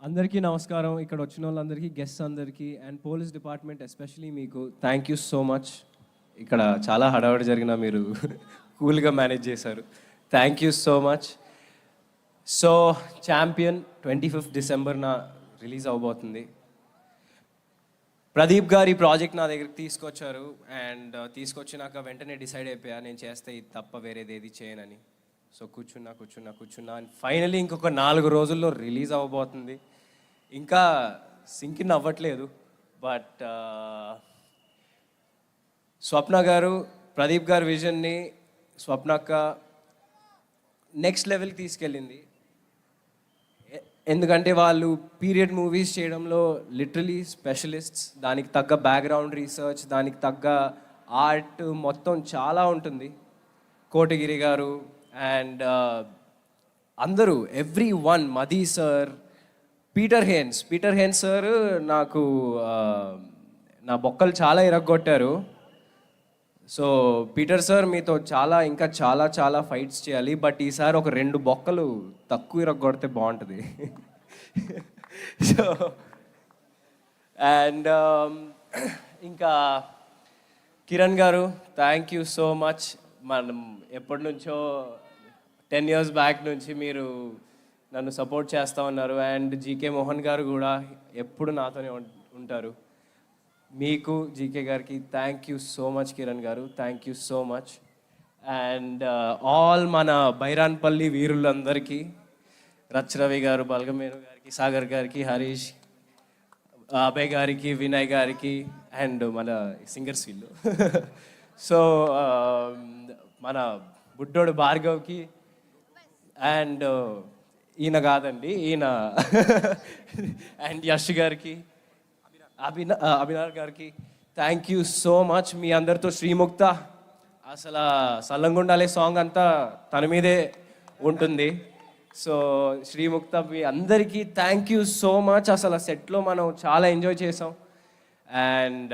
అందరికీ నమస్కారం. ఇక్కడ వచ్చిన వాళ్ళందరికీ, గెస్ట్స్ అందరికీ అండ్ పోలీస్ డిపార్ట్మెంట్ ఎస్పెషలీ మీకు థ్యాంక్ యూ సో మచ్. ఇక్కడ చాలా హడావిడి జరిగిన మీరు కూల్గా మేనేజ్ చేశారు. Thank you so much. So champion 25th డిసెంబర్న రిలీజ్ అవబోతుంది. ప్రదీప్ గారు ఈ ప్రాజెక్ట్ నా దగ్గరికి తీసుకొచ్చారు అండ్ తీసుకొచ్చినాక వెంటనే డిసైడ్ అయిపోయా నేను చేస్తే ఇది తప్ప వేరేది ఏది చేయనని. సో కూర్చున్నా అండ్ ఫైనలీ ఇంకొక 4 రోజుల్లో రిలీజ్ అవ్వబోతుంది. ఇంకా సింకిన్ అవ్వట్లేదు. బట్ స్వప్న గారు, ప్రదీప్ గారి విజన్ని స్వప్నక్క నెక్స్ట్ లెవెల్కి తీసుకెళ్ళింది. ఎందుకంటే వాళ్ళు పీరియడ్ మూవీస్ చేయడంలో లిటరలీ స్పెషలిస్ట్స్. దానికి తగ్గ బ్యాక్గ్రౌండ్ రీసెర్చ్, దానికి తగ్గ ఆర్ట్ మొత్తం చాలా ఉంటుంది. కోటగిరి గారు అండ్ అందరూ every, Madhi sir, Peter Haynes sir నాకు నా బొక్కలు చాలా ఇరగ్గొట్టారు. సో పీటర్ సార్ మీతో ఇంకా చాలా ఫైట్స్ చేయాలి, బట్ ఈసారి ఒక 2 బొక్కలు తక్కువ ఇరగ్గొడితే బాగుంటుంది. సో అండ్ ఇంకా Kiran garu, thank you so much. మనం ఎప్పటి నుంచో 10 years బ్యాక్ నుంచి మీరు నన్ను సపోర్ట్ చేస్తూ ఉన్నారు. అండ్ జీకే మోహన్ గారు కూడా ఎప్పుడు నాతోనే ఉంటారు. మీకు జీకే గారికి thank you so much. Kiran garu thank you so much. And all మన బైరాన్పల్లి వీరులందరికీ, రవి గారు, బల్గమేరు గారికి, సాగర్ గారికి, హరీష్, అభయ్ గారికి, వినయ్ గారికి అండ్ మన సింగర్స్ వీళ్ళు. సో మన బుడ్డోడు భార్గవ్కి అండ్ ఈయన కాదండి ఈయన అండ్ యష్ గారికి, అభినార్ గారికి థ్యాంక్ యూ సో మచ్. మీ అందరితో శ్రీముక్త అసలు సల్లంగుండాలే సాంగ్ అంతా తన మీదే ఉంటుంది. సో శ్రీముక్త మీ అందరికీ థ్యాంక్ యూ సో మచ్. అసలు సెట్లో మనం చాలా ఎంజాయ్ చేసాం. అండ్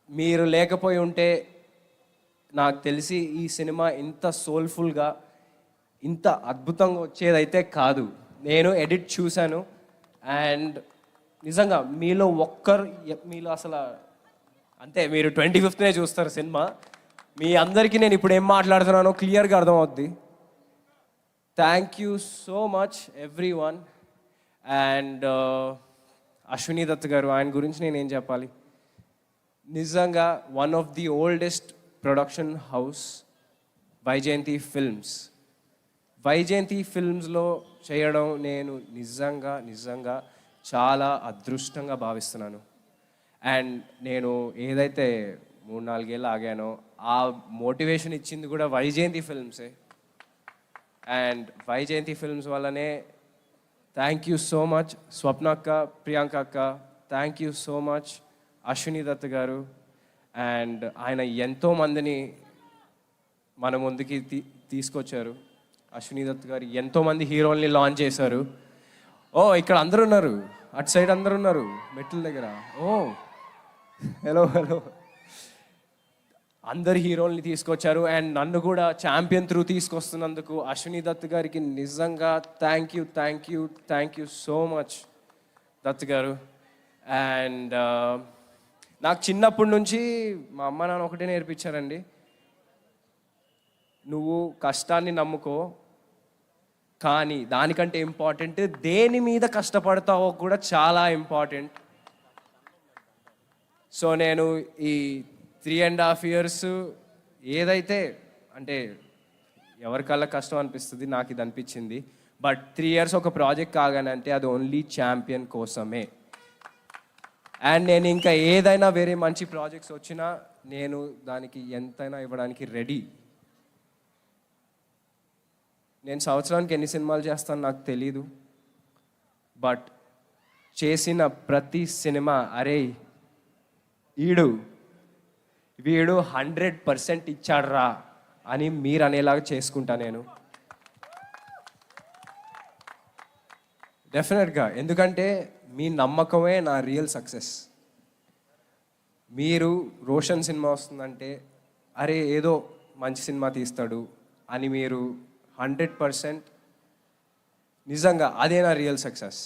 మీరు లేకపోయి ఉంటే నాకు తెలిసి ఈ సినిమా ఇంత సోల్ఫుల్గా, ఇంత అద్భుతంగా వచ్చేదైతే కాదు. నేను ఎడిట్ చూశాను అండ్ నిజంగా మీలో అసలు అంతే, మీరు 25th చూస్తారు సినిమా. మీ అందరికీ నేను ఇప్పుడు ఏం మాట్లాడుతున్నానో క్లియర్గా అర్థమవుద్ది. Thank you so much every. And Ashwini Dutt garu, ఆయన గురించి నేనేం చెప్పాలి. నిజంగా one of the oldest production house Vyjayanthi ఫిల్మ్స్లో చేయడం నేను నిజంగా చాలా అదృష్టంగా భావిస్తున్నాను. అండ్ నేను ఏదైతే 3-4 ఏళ్ళు ఆగానో ఆ మోటివేషన్ ఇచ్చింది కూడా వైజయంతి ఫిల్మ్సే. అండ్ వైజయంతి ఫిల్మ్స్ వల్లనే థ్యాంక్ యూ సో మచ్ స్వప్న అక్క, ప్రియాంక అక్క, thank you so much Ashwini Dutt గారు. అండ్ ఆయన ఎంతోమందిని మన ముందుకి తీసుకొచ్చారు. అశ్విని దత్ గారు ఎంతోమంది హీరోల్ని లాంచ్ చేశారు. ఓ ఇక్కడ అందరూ ఉన్నారు, అటు సైడ్ అందరూ ఉన్నారు మెట్ల దగ్గర. ఓ హలో అందరు హీరోల్ని తీసుకొచ్చారు. అండ్ నన్ను కూడా ఛాంపియన్ త్రూ తీసుకొస్తున్నందుకు అశ్విని దత్ గారికి నిజంగా thank you so much Dutt గారు. అండ్ నాకు చిన్నప్పటి నుంచి మా అమ్మ నాన్న ఒకటే నేర్పించారండి, నువ్వు కష్టాన్ని నమ్ముకో, కానీ దానికంటే ఇంపార్టెంట్ దేని మీద కష్టపడతావో కూడా చాలా ఇంపార్టెంట్. సో నేను ఈ 3.5 years ఏదైతే అంటే ఎవరికల్లా కష్టం అనిపిస్తుంది, నాకు ఇది అనిపించింది. బట్ 3 years ఒక ప్రాజెక్ట్ కాగానంటే అది ఓన్లీ ఛాంపియన్ కోసమే. అండ్ నేను ఇంకా ఏదైనా వేరే మంచి ప్రాజెక్ట్స్ వచ్చినా నేను దానికి ఎంతైనా ఇవ్వడానికి రెడీ. నేను సంవత్సరానికి ఎన్ని సినిమాలు చేస్తాను నాకు తెలీదు, బట్ చేసిన ప్రతి సినిమా అరే వీడు 100% ఇచ్చాడ్రా అని మీరు అనేలాగా చేసుకుంటా నేను డెఫినెట్గా. ఎందుకంటే మీ నమ్మకమే నా రియల్ సక్సెస్. మీరు రోషన్ సినిమా వస్తుందంటే అరే ఏదో మంచి సినిమా తీస్తాడు అని మీరు 100% నిజంగా అదే నా real success.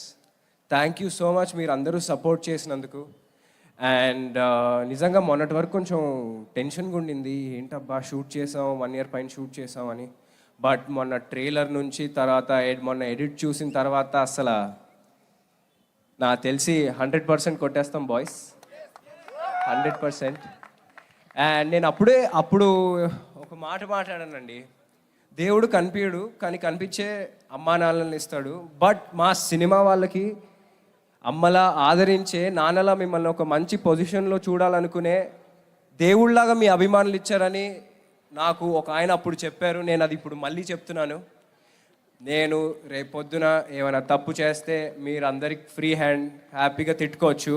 Thank you so much మీరు అందరూ సపోర్ట్ చేసినందుకు. అండ్ నిజంగా మొన్నటి వరకు కొంచెం టెన్షన్గా ఉండింది, ఏంటబ్బా షూట్ చేసాం 1 year పైన షూట్ చేసాం అని. బట్ మొన్న ట్రైలర్ నుంచి తర్వాత మొన్న ఎడిట్ చూసిన తర్వాత అసలు నాకు తెలిసి 100% కొట్టేస్తాం బాయ్స్, 100%. అండ్ నేను అప్పుడు ఒక మాట మాట్లాడానండి, దేవుడు కనిపించడు కానీ కనిపించే అమ్మా నాన్నలను ఇస్తాడు. బట్ మా సినిమా వాళ్ళకి అమ్మలా ఆదరించే, నాన్నలా మిమ్మల్ని ఒక మంచి పొజిషన్లో చూడాలనుకునే దేవుళ్ళలాగా మీ అభిమానులు ఇచ్చారని నాకు ఒక ఆయన అప్పుడు చెప్పారు. నేను అది ఇప్పుడు మళ్ళీ చెప్తున్నాను. నేను రేపొద్దున ఏమైనా తప్పు చేస్తే మీరు అందరికి ఫ్రీ హ్యాండ్ హ్యాపీగా తిట్టుకోవచ్చు.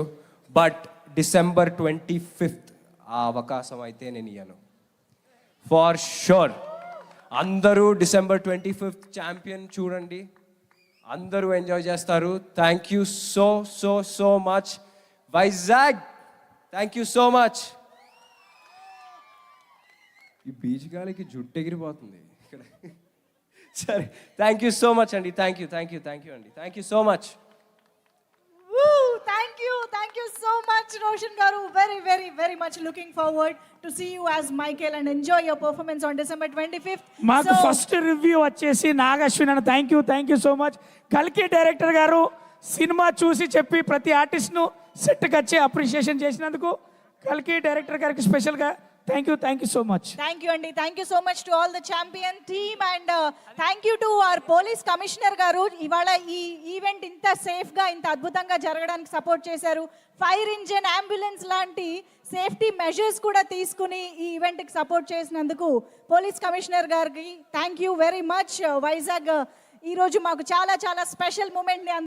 బట్ December 25th ఆ అవకాశం అయితే నేను ఇయ్యను ఫార్ షూర్. అందరూ December 25th ఛాంపియన్ చూడండి, అందరూ ఎంజాయ్ చేస్తారు. Thank you so so so much Vizag, thank you so much. ఈ బీచ్ గాలికి జుట్టు ఎగిరిపోతుంది ఇక్కడ. సరే, థ్యాంక్ యూ సో మచ్ అండి, థ్యాంక్ యూ అండి, thank you so much. Thank you so much, Roshan Garu. Very much looking forward to see you as Michael and enjoy your performance on December 25th. మాకు first review వచ్చేసి నాగశ్విన్ అన్న, thank you so much. కల్కి director గారు cinema చూసి చెప్పి ప్రతి ఆర్టిస్ట్ను సెట్కి వచ్చి అప్రిషియేషన్ చేసినందుకు కల్కి డైరెక్టర్ గారికి స్పెషల్గా thank you so much. Thank you Andy, thank you so much to all the champion team and thank you to our police commissioner garu. ఇవాళ ఈ ఈవెంట్ ఇంత సేఫ్ గా ఇంత అద్భుతంగా జరగడానికి సపోర్ట్ చేశారు. ఫైర్ ఇంజిన్, అంబులెన్స్ లాంటి సేఫ్టీ మెజర్స్ కూడా తీసుకుని ఈ ఈవెంట్ కి సపోర్ట్ చేసినందుకు పోలీస్ కమిషనర్ గారికి thank you very much. Vizag ఈ రోజు మాకు చాలా స్పెషల్ మూమెంట్ ని